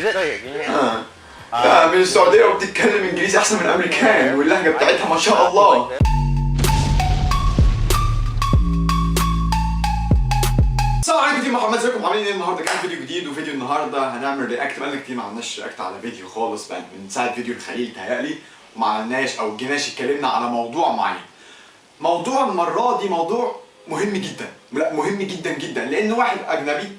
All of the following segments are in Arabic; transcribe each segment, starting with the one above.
لا من السعودية وبتتكلم انجليزي احسن من الامريكان واللهجة بتاعتها ما شاء الله. السلام عليكم يا محمد، ازيكم عاملين ايه؟ النهارده كان فيديو جديد، وفيديو النهارده هنعمل رياكت. بقالنا كتير ما عملناش رياكت على فيديو خالص بقى من ساعة فيديو الخليل تهيألي، وما عملناش او جيناش اتكلمنا على موضوع معين. موضوع المرة دي موضوع مهم جدا، لا مهم جدا جدا، لان واحد اجنبي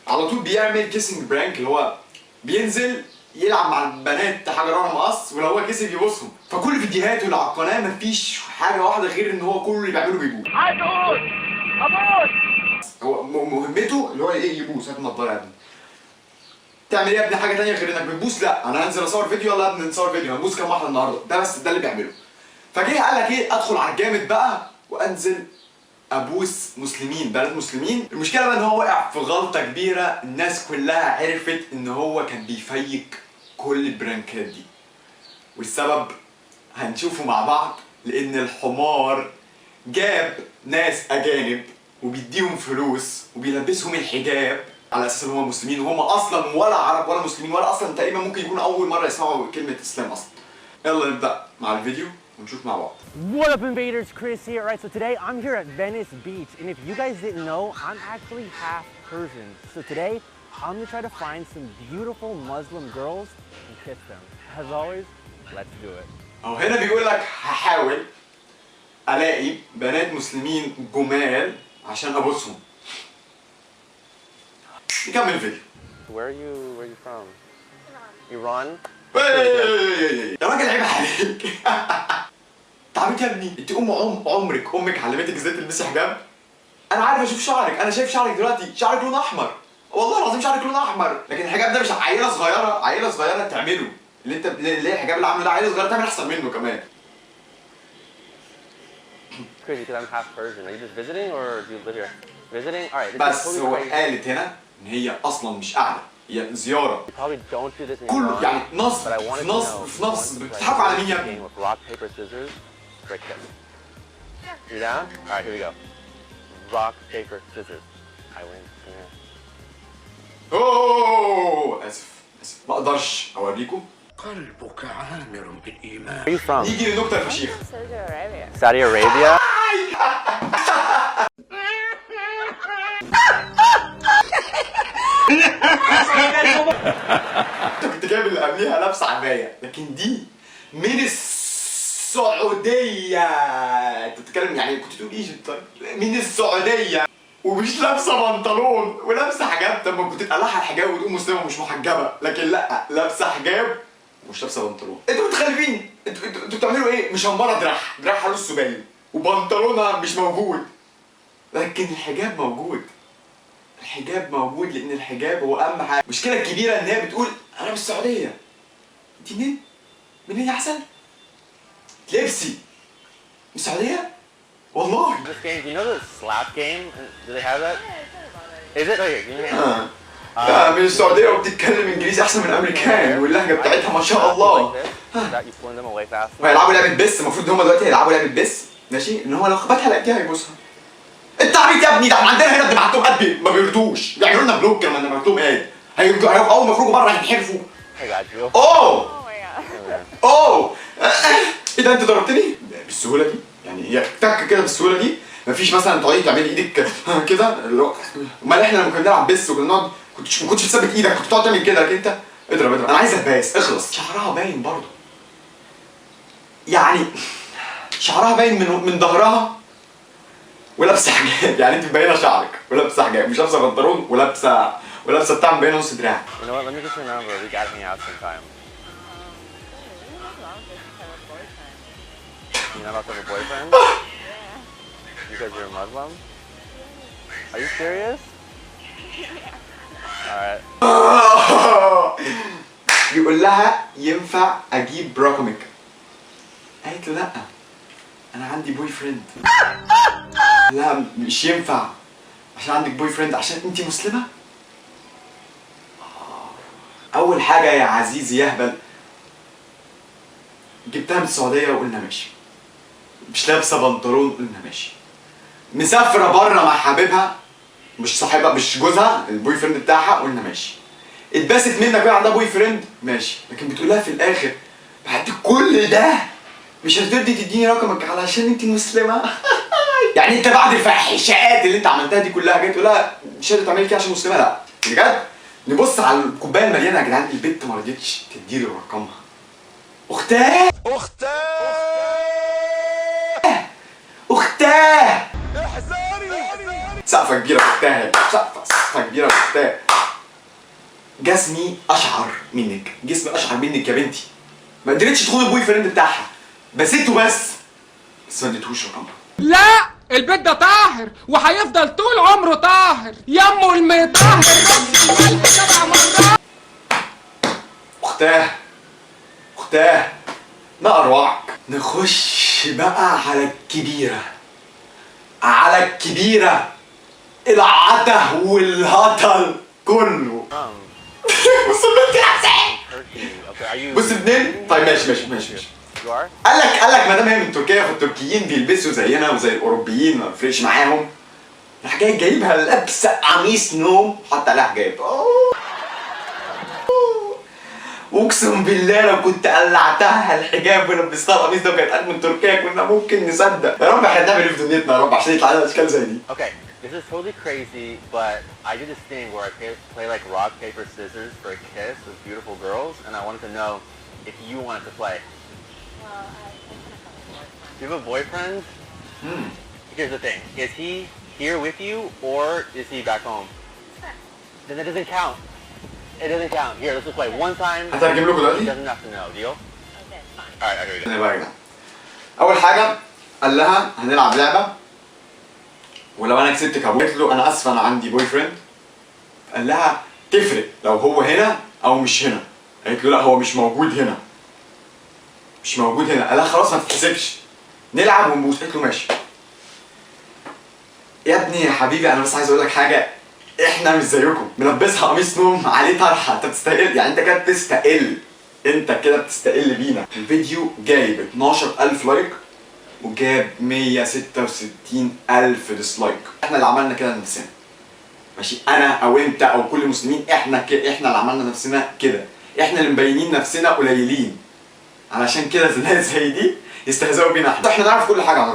على طول بيعمل كيسنج برانك، اللي هو بينزل يلعب مع البنات حجرانه مقص، ولو هو كسب يبوسهم. فكل فيديوهاته اللي على القناه مفيش حاجه واحده غير ان هو كل اللي بيعمله بيبوس. عايز ابوس. هو مهمته اللي هو ايه؟ يبوس. هات النضاره يا ابني. تعمل ايه يا ابني حاجه ثانيه غير انك بتبوس؟ لا انا هنزل اصور فيديو، يلا يا ابني نصور فيديو، هنبوس كام واحده النهارده؟ ده بس ده اللي بيعمله. فجه قال لك ايه؟ ادخل على الجامد بقى وانزل ابوس مسلمين، بنات مسلمين. المشكله بقى ان هو وقع في غلطه كبيره، الناس كلها عرفت ان هو كان بيفيك كل البرانكات دي، والسبب هنشوفه مع بعض. لان الحمار جاب ناس اجانب وبيديهم فلوس وبيلبسهم الحجاب على اساس ان هم مسلمين، وهم اصلا ولا عرب ولا مسلمين ولا اصلا تقريبا ممكن يكونوا اول مره يسمعوا كلمه اسلام اصلا. يلا نبدا مع الفيديو ونشوف مع بعض. What up invaders, Chris here. Alright, so today I'm here at Venice Beach, and if you guys didn't know, I'm actually half Persian. So today I'm gonna try to find some beautiful Muslim girls and kiss them. As always, let's do it. اهو هنا بيقول لك هحاول الاقي بنات مسلمين جمال عشان ابوسهم. نكمل الفيديو. Where are you from? Iran? يا راجل عيب عليك. تعبت يا ابني، انت امك علمتك ازاي تلبسي حجاب؟ انا عارف اشوف شعرك، انا شايف شعرك دلوقتي، شعرك لون احمر، والله العظيم شعرك لون احمر، لكن الحجاب ده مش عيله صغيره تعمله، اللي هي الحجاب اللي عامله ده عيله صغيره تعمل احسن منه كمان. Crazy because I'm half Persian. Are you just visiting or do you live here? Visiting? Alright, this بس is totally هو crazy. قالت هنا ان هي اصلا مش قاعده، هي زياره. You probably don't do this in كله Iran, يعني but I نصب wanted في to نصب know. في نصب. بتضحكوا على مين يا ابني؟ With rock, paper, scissors, break them. You down? Alright, here we go. Rock, paper, scissors. I win. Come here. اوه اسف ما اقدرش اوريكم. قلبك عامر بالإيمان. Where are you from? نيجي للنكته الفشيخه. Saudi Arabia? انت كنت جايب اللي قبليها لابسه عبايه، لكن دي من السعوديه. انت بتتكلم يعني كنت تقول ايجيبت؟ طيب من السعوديه ومش لابسه بنطلون ولابسه حجاب. طب ما كنت تقلعها الحجاب وتقول مسلمه مش محجبه، لكن لا لابسه حجاب ومش لابسه بنطلون. انتوا متخلفين، انتوا بتعملوا ايه؟ مشمره دراعها نص باين وبنطلونها مش موجود، لكن الحجاب موجود. الحجاب موجود لان الحجاب هو اهم حاجه. المشكله الكبيره ان هي بتقول انا من السعوديه. انت منين؟ منين يا حسن؟ لبسي من السعوديه؟ والله. This game, do you know the slap game? Do they have that? Is it? Okay, give me a hand. لا من السعوديه وبتتكلم انجليزي احسن من الامريكان واللهجه بتاعتها ما شاء الله. That you fling them away fast. وهيلعبوا لعبه بس، المفروض ان هم دلوقتي هيلعبوا لعبه بس، ماشي؟ ان هو لو خبطها لقيتها هيبوسها. انت عبيط يا ابني، ده احنا عندنا هنا بنبعت لهم قد ما بيردوش، بيعملوا لنا بلوك لما نبعت لهم اد. هيرجعوا اول ما يخرجوا بره هيتحرفوا. I got you. اوه اوه ايه ده؟ انت ضربتني بالسهوله دي؟ يعني هي تك كده بالسهوله دي؟ مفيش مثلا تقعدي تعملي ايدك كده اللي هو امال احنا لما كنا بنلعب بس وكنا نقعد ما كنتش بتثبت ايدك، كنت بتقعد تعمل كده، لكن انت اضرب. انا عايز اباس اخلص. شعرها باين برضه، يعني شعرها باين من ظهرها ولابسه حجاب. يعني انت مبينه شعرك ولابسه حجاب، مش لابسه بنطلون ولابسه بتاع مبينه نص دراع. You know what? Let me get your number. We gotta hang out sometime. You're not about to have a boyfriend? Because you're a Muslim? Are you serious? Alright. يقول لها ينفع اجيب رقمك؟ قالت له لا انا عندي بوي فريند. لا مش ينفع عشان عندك بوي فريند عشان انتي مسلمه. اول حاجه يا عزيزي يهبل جبتها من السعوديه وقلنا ماشي، مش لابسه بنطلون قلنا ماشي، مسافره بره مع حبيبها مش صاحبها مش جوزها البوي فريند بتاعها قلنا ماشي، اتبست منك وهي عندها بوي فريند ماشي، لكن بتقول لها في الاخر بعد كل ده مش هترضي تديني رقمك علشان انت مسلمه؟ يعني انت بعد الفاحشات اللي انت عملتها دي كلها جاي تقول لها مش هتقدر تعملي كده عشان مسلمه؟ لا بجد نبص على الكوبايه المليانه يا جدعان، البت ما رضيتش تديلي رقمها. اختاه اختاه سقفه كبيره اختاه، سقفه كبيره اختاه. جسمي اشعر منك، جسمي اشعر منك يا بنتي. ما قدرتش تخون البوي فريند بتاعها، بسيته بس ما اديتهوش رقمها. لا البيت ده طاهر وهيفضل طول عمره طاهر، يمه المطهر نفس الملح 7 مرات. اختاه ما اروعك. نخش بقى على الكبيرة العته والهطل كله. بص البنت بص ابنين. طيب ماشي. قال لك ما دام هي من تركيا فالتركيين بيلبسوا زينا وزي الاوروبيين ما بيفرقش معاهم. راح جايبها لابسه قميص نوم حتى عليها حجاب. اقسم بالله لو كنت قلعتها الحجاب ولبستها القميص ده وكانت قاعده من تركيا كنا ممكن نصدق. يا رب احنا نعمل ايه في دنيتنا يا رب عشان يطلع لنا اشكال زي دي. Okay, this is totally crazy, but I do this thing where I play like rock, paper, scissors for a kiss with beautiful girls, and I wanted to know if you wanted to play. Well, I have a boyfriend. Do you have a boyfriend? Here's the thing. Is he here with you or is he back home? Then it doesn't count. It doesn't count. Here, let's just play one time. هترجم لكم دلوقتي؟ He doesn't have to know. Deal? Okay, fine. Alright, I'll do it. انا بقى يا جدعان اول حاجه قال لها هنلعب لعبه ولو انا كسبتك قالت له انا اسفه انا عندي بوي فريند. قال لها تفرق لو هو هنا او مش هنا؟ قالت له لا هو مش موجود هنا. قال لها خلاص ما تتحسبش نلعب ونبوس. قالت له ماشي. يا ابني يا حبيبي انا بس عايز اقول لك حاجه، احنا مش زيكم. ملبسها قميص نوم عليه طرحه، انت بتستقل يعني، انت كده بتستقل بينا. الفيديو جايب 12000 لايك وجاب 166000 ديسلايك. احنا اللي عملنا كده لنفسنا ماشي، انا او انت او كل المسلمين، احنا اللي عملنا نفسنا كده، احنا اللي مبينين نفسنا قليلين علشان كده ناس زي دي يستهزئوا بينا. احنا نعرف كل حاجه عن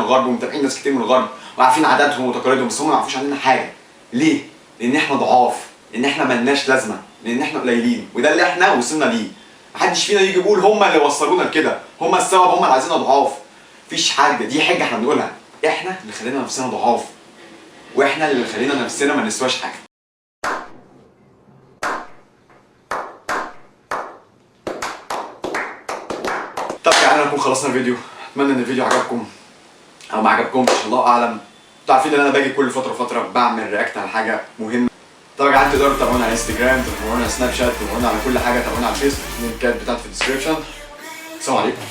الغرب، ومتابعين ناس كتير من الغرب وعارفين عاداتهم وتقاليدهم، بس هم ما يعرفوش عننا حاجه. ليه؟ لان احنا ضعاف، لان احنا ملناش لازمه، لان احنا قليلين، وده اللي احنا وصلنا ليه. محدش فينا يجي يقول هم اللي وصلونا لكده، هم السبب، هم اللي عايزيننا ضعاف. مفيش حاجه، دي حاجه احنا بنقولها، احنا اللي خلينا نفسنا ضعاف، واحنا اللي خلينا نفسنا ما نسواش حاجه. طب يعني نكون خلصنا الفيديو. اتمنى ان الفيديو عجبكم او ما عجبكمش، الله اعلم. انتوا عارفين ان انا باجي كل فتره بعمل رياكت على حاجه مهمه. طبعا يا جدعان تقدروا تتابعونا على انستجرام، تتابعونا على سناب شات، تتابعونا على كل حاجه، تتابعونا على الفيس، اللينكات بتاعتي في الديسكربشن. السلام عليكم.